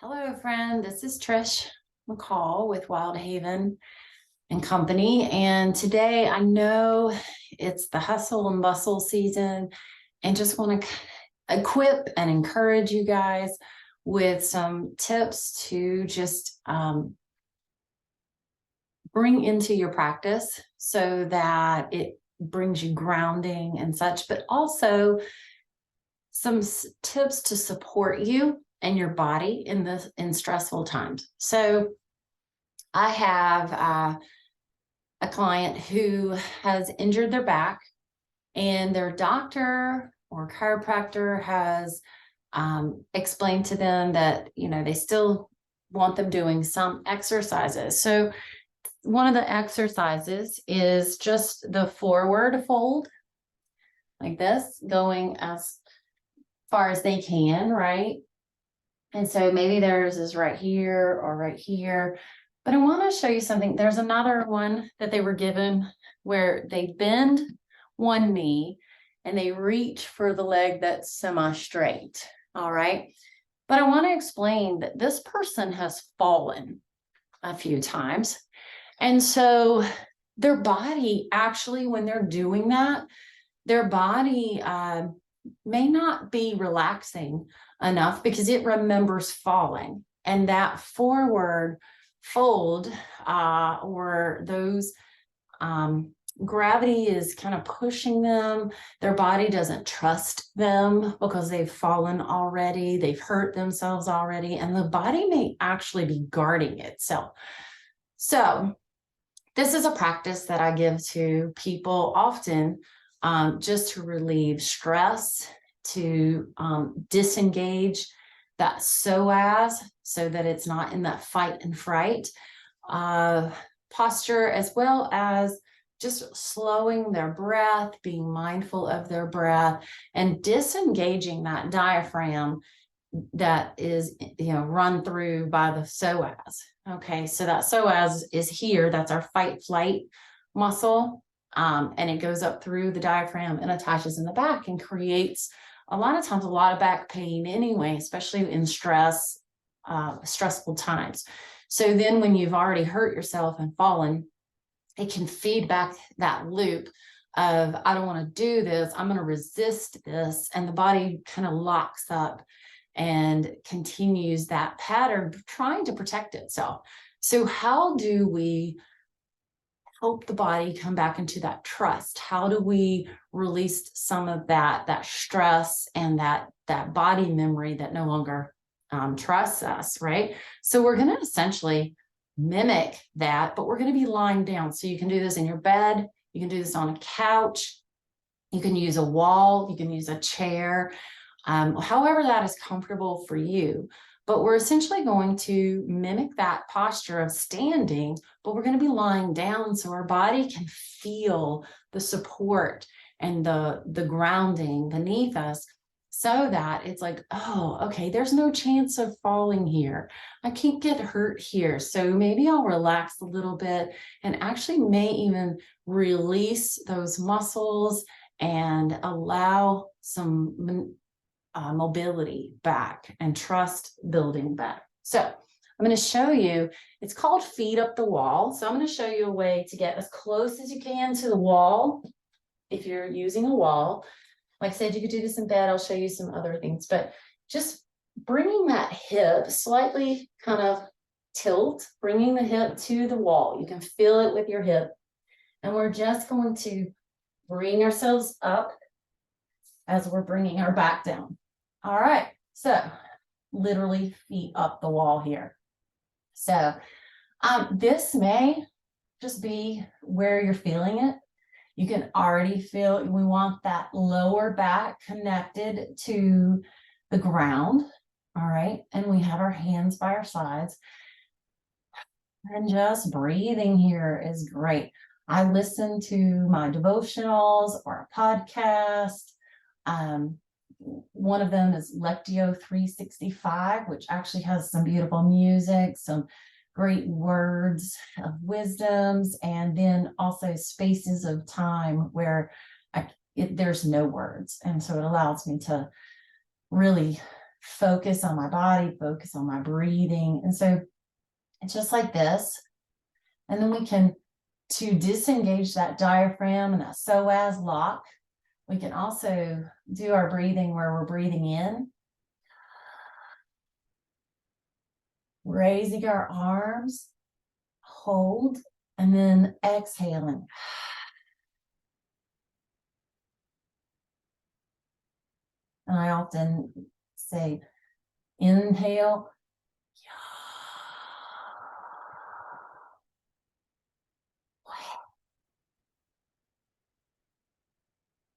Hello, friend. This is Trish McCall with Wild Haven and Company. And today I know it's the hustle and bustle season and just want to equip and encourage you guys with some tips to just bring into your practice so that it brings you grounding and such, but also some tips to support you and your body in stressful times. So I have a client who has injured their back, and their doctor or chiropractor has explained to them that they still want them doing some exercises. So one of the exercises is just the forward fold, like this, going as far as they can, right? And so maybe theirs is right here or right here. But I want to show you something. There's another one that they were given where they bend one knee and they reach for the leg that's semi-straight. All right. But I want to explain that this person has fallen a few times. And so their body actually, when they're doing that, their body may not be relaxing enough because it remembers falling, and that forward fold or those gravity is kind of pushing them. Their body doesn't trust them because they've fallen already, they've hurt themselves already, and the body may actually be guarding itself. So this is a practice that I give to people often, just to relieve stress, to disengage that psoas so that it's not in that fight and fright posture, as well as just slowing their breath, being mindful of their breath, and disengaging that diaphragm that is run through by the psoas. Okay, so that psoas is here. That's our fight flight muscle. And it goes up through the diaphragm and attaches in the back and creates a lot of times a lot of back pain anyway, especially in stressful times. So then when you've already hurt yourself and fallen, it can feed back that loop of, I don't want to do this, I'm going to resist this. And the body kind of locks up and continues that pattern trying to protect itself. So how do we help the body come back into that trust? How do we release some of that stress and that body memory that no longer trusts us, right? So we're going to essentially mimic that, but we're going to be lying down. So you can do this in your bed, you can do this on a couch, you can use a wall, you can use a chair, however that is comfortable for you. But we're essentially going to mimic that posture of standing, but we're going to be lying down so our body can feel the support and the grounding beneath us, so that it's like, oh, okay, there's no chance of falling here. I can't get hurt here. So maybe I'll relax a little bit and actually may even release those muscles and allow some mobility back and trust building back. So I'm going to show you, it's called feet up the wall. So I'm going to show you a way to get as close as you can to the wall. If you're using a wall, like I said, you could do this in bed. I'll show you some other things, but just bringing that hip slightly kind of tilt, bringing the hip to the wall. You can feel it with your hip. And we're just going to bring ourselves up as we're bringing our back down. All right, so literally feet up the wall here. So this may just be where you're feeling it. You can already feel, we want that lower back connected to the ground. All right, and we have our hands by our sides. And just breathing here is great. I listen to my devotionals or a podcast. One of them is Lectio 365, which actually has some beautiful music, some great words of wisdoms, and then also spaces of time where there's no words. And so it allows me to really focus on my body, focus on my breathing. And so it's just like this. And then we can, to disengage that diaphragm and that psoas lock, we can also do our breathing where we're breathing in, raising our arms, hold, and then exhaling. And I often say, inhale,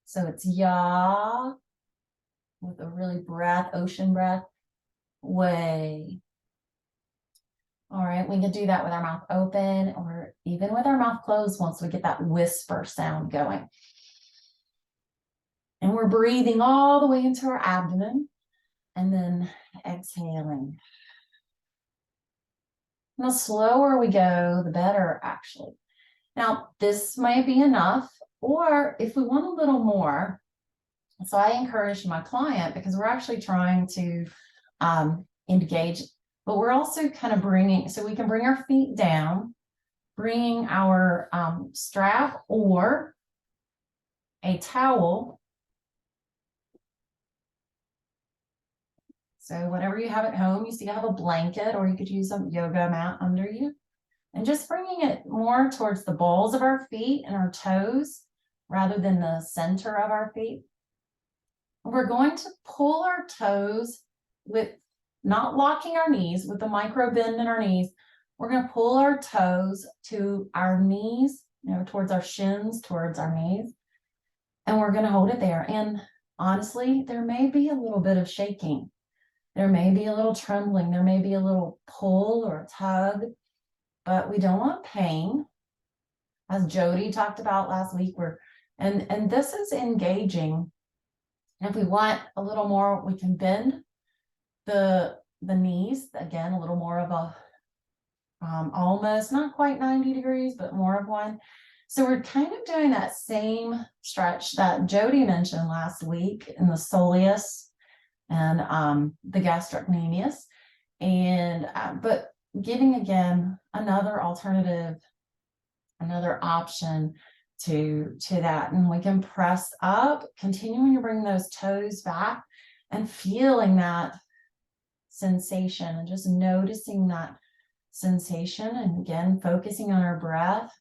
so it's ya with a really breath, ocean breath, way. All right, we can do that with our mouth open or even with our mouth closed once we get that whisper sound going. And we're breathing all the way into our abdomen and then exhaling. And the slower we go, the better, actually. Now, this might be enough, or if we want a little more, so I encourage my client, because we're actually trying to engage, but we're also kind of bringing, so we can bring our feet down, bringing our strap or a towel. So whatever you have at home, you see I have a blanket, or you could use a yoga mat under you. And just bringing it more towards the balls of our feet and our toes rather than the center of our feet. We're going to pull our toes with not locking our knees, with the micro bend in our knees. We're going to pull our toes to our knees, towards our shins, towards our knees. And we're going to hold it there. And honestly, there may be a little bit of shaking. There may be a little trembling. There may be a little pull or a tug. But we don't want pain, as Jody talked about last week. And this is engaging. And if we want a little more, we can bend the knees again, a little more of a almost not quite 90 degrees, but more of one. So we're kind of doing that same stretch that Jody mentioned last week in the soleus and the gastrocnemius, and but giving again another alternative, another option to that. And we can press up, continuing to bring those toes back and feeling that sensation and just noticing that sensation. And again, focusing on our breath.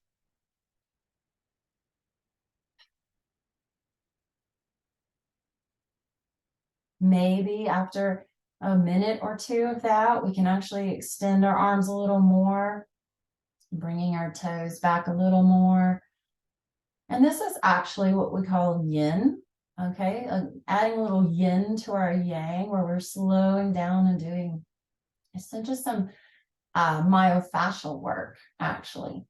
Maybe after a minute or two of that, we can actually extend our arms a little more, bringing our toes back a little more. And this is actually what we call yin, okay? Adding a little yin to our yang, where we're slowing down and doing just some myofascial work, actually.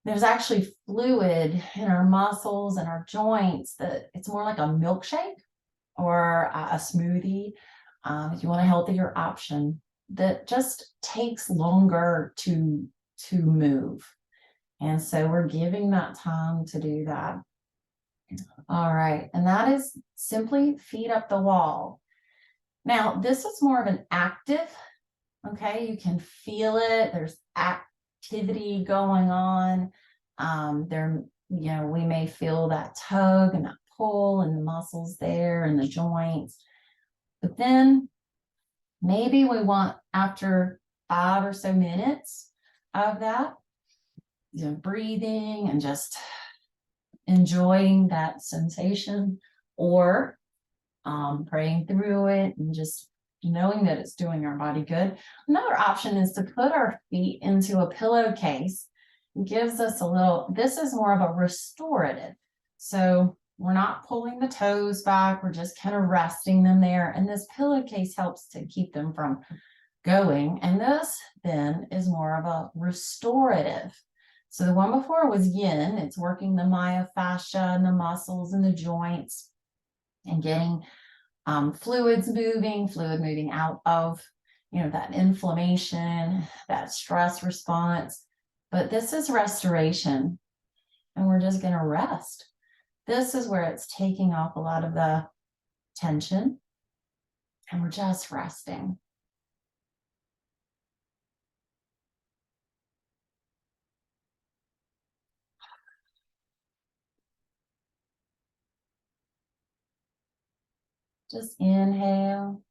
There's actually fluid in our muscles and our joints that it's more like a milkshake or a smoothie, if you want a healthier option, that just takes longer to move. And so we're giving that time to do that. All right. And that is simply feet up the wall. Now, this is more of an active, okay? You can feel it. There's activity going on. We may feel that tug and that pull and the muscles there and the joints. But then maybe we want, after 5 or so minutes of that, breathing and just enjoying that sensation, or praying through it and just knowing that it's doing our body good. Another option is to put our feet into a pillowcase. It gives us a little, this is more of a restorative. So we're not pulling the toes back, we're just kind of resting them there. And this pillowcase helps to keep them from going. And this then is more of a restorative. So the one before was yin. It's working the myofascia and the muscles and the joints and getting fluid moving out of, that inflammation, that stress response. But this is restoration, and we're just going to rest. This is where it's taking off a lot of the tension, and we're just resting. Just inhale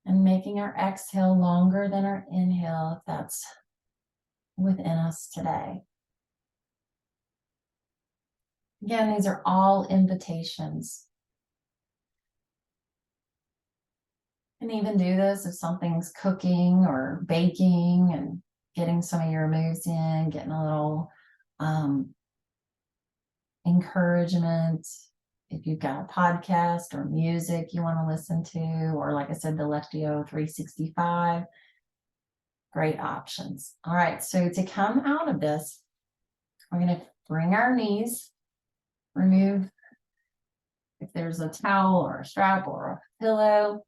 and making our exhale longer than our inhale if that's within us today. Again, these are all invitations. And even do this if something's cooking or baking and getting some of your moves in, getting a little encouragement. If you've got a podcast or music you want to listen to, or like I said, the Lectio 365, great options. All right, so to come out of this, we're going to bring our knees, remove if there's a towel or a strap or a pillow,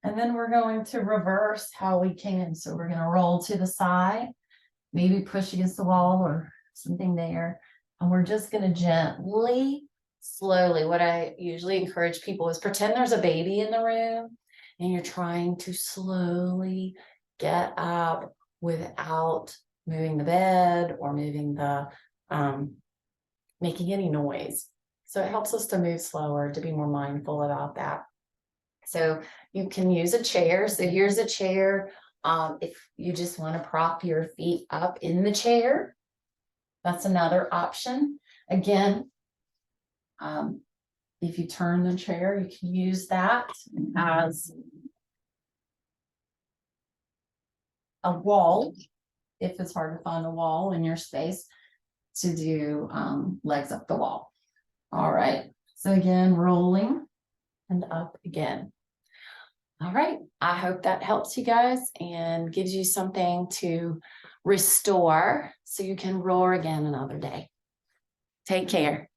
and then we're going to reverse how we can. So we're going to roll to the side, maybe push against the wall or something there. And we're just going to gently, slowly, what I usually encourage people is pretend there's a baby in the room and you're trying to slowly get up without moving the bed or moving the, making any noise. So it helps us to move slower, to be more mindful about that. So you can use a chair. So here's a chair. If you just want to prop your feet up in the chair, that's another option. Again, if you turn the chair, you can use that as a wall, if it's hard to find a wall in your space, to do legs up the wall. All right. So again, rolling and up again. All right. I hope that helps you guys and gives you something to restore so you can roar again another day. Take care.